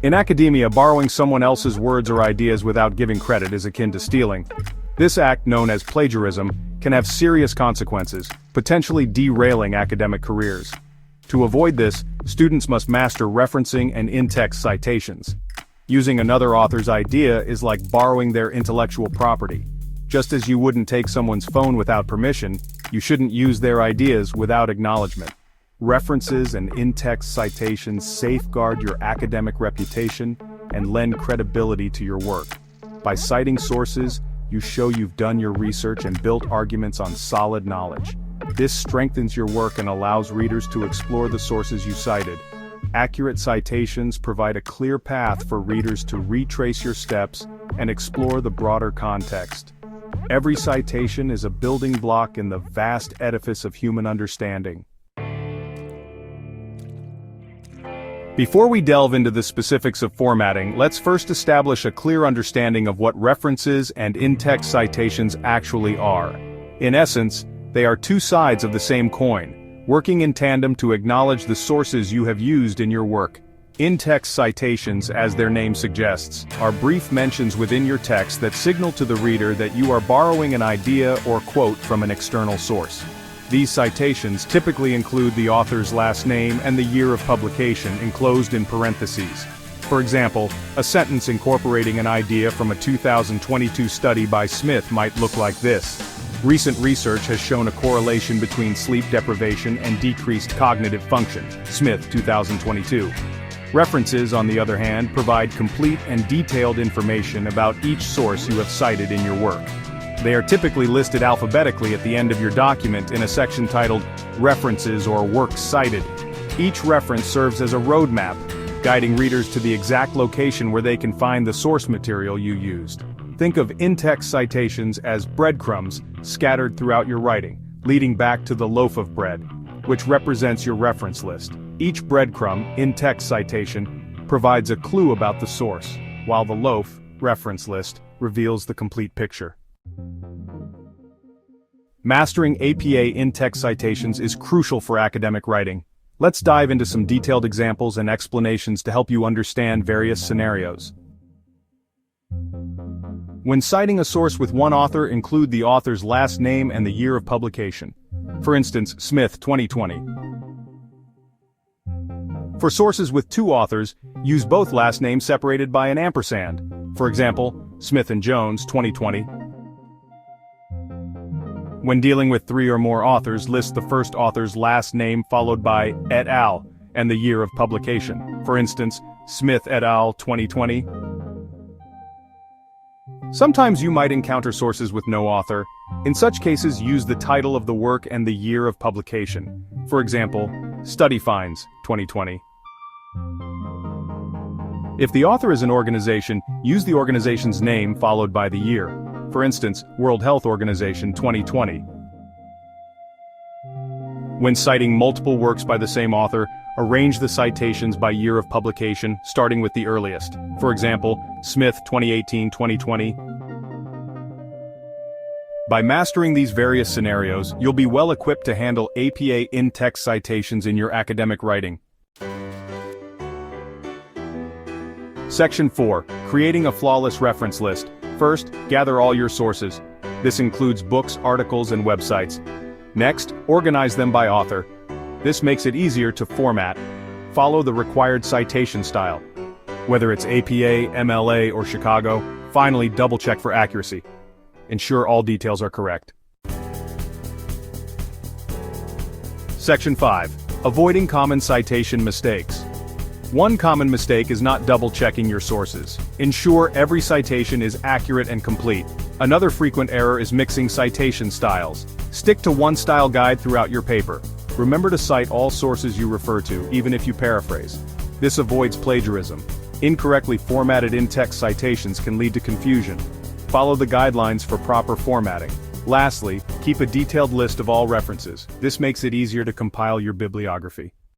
In academia, borrowing someone else's words or ideas without giving credit is akin to stealing. This act, known as plagiarism, can have serious consequences, potentially derailing academic careers. To avoid this, students must master referencing and in-text citations. Using another author's idea is like borrowing their intellectual property. Just as you wouldn't take someone's phone without permission, you shouldn't use their ideas without acknowledgement. References and in-text citations safeguard your academic reputation and lend credibility to your work. By citing sources, you show you've done your research and built arguments on solid knowledge. This strengthens your work and allows readers to explore the sources you cited. Accurate citations provide a clear path for readers to retrace your steps and explore the broader context. Every citation is a building block in the vast edifice of human understanding. Before we delve into the specifics of formatting, let's first establish a clear understanding of what references and in-text citations actually are. In essence, they are two sides of the same coin, working in tandem to acknowledge the sources you have used in your work. In-text citations, as their name suggests, are brief mentions within your text that signal to the reader that you are borrowing an idea or quote from an external source. These citations typically include the author's last name and the year of publication enclosed in parentheses. For example, a sentence incorporating an idea from a 2022 study by Smith might look like this. Recent research has shown a correlation between sleep deprivation and decreased cognitive function. Smith, 2022. References, on the other hand, provide complete and detailed information about each source you have cited in your work. They are typically listed alphabetically at the end of your document in a section titled References or Works Cited. Each reference serves as a roadmap, guiding readers to the exact location where they can find the source material you used. Think of in-text citations as breadcrumbs scattered throughout your writing, leading back to the loaf of bread, which represents your reference list. Each breadcrumb, in-text citation, provides a clue about the source, while the loaf, reference list, reveals the complete picture. Mastering APA in-text citations is crucial for academic writing. Let's dive into some detailed examples and explanations to help you understand various scenarios. When citing a source with one author, include the author's last name and the year of publication. For instance, Smith, 2020. For sources with two authors, use both last names separated by an ampersand. For example, Smith and Jones, 2020. When dealing with three or more authors, list the first author's last name followed by et al. And the year of publication. For instance, Smith et al. 2020. Sometimes you might encounter sources with no author. In such cases, use the title of the work and the year of publication. For example, Study Finds, 2020. If the author is an organization, use the organization's name followed by the year. For instance, World Health Organization, 2020. When citing multiple works by the same author, arrange the citations by year of publication, starting with the earliest. For example, Smith, 2018-2020. By mastering these various scenarios, you'll be well equipped to handle APA in-text citations in your academic writing. Section 4. Creating a flawless reference list. First, gather all your sources. This includes books, articles, and websites. Next, organize them by author. This makes it easier to format. Follow the required citation style. Whether it's APA, MLA, or Chicago, finally double-check for accuracy. Ensure all details are correct. Section 5. Avoiding common citation mistakes. One common mistake is not double-checking your sources. Ensure every citation is accurate and complete. Another frequent error is mixing citation styles. Stick to one style guide throughout your paper. Remember to cite all sources you refer to, even if you paraphrase. This avoids plagiarism. Incorrectly formatted in-text citations can lead to confusion. Follow the guidelines for proper formatting. Lastly, keep a detailed list of all references. This makes it easier to compile your bibliography.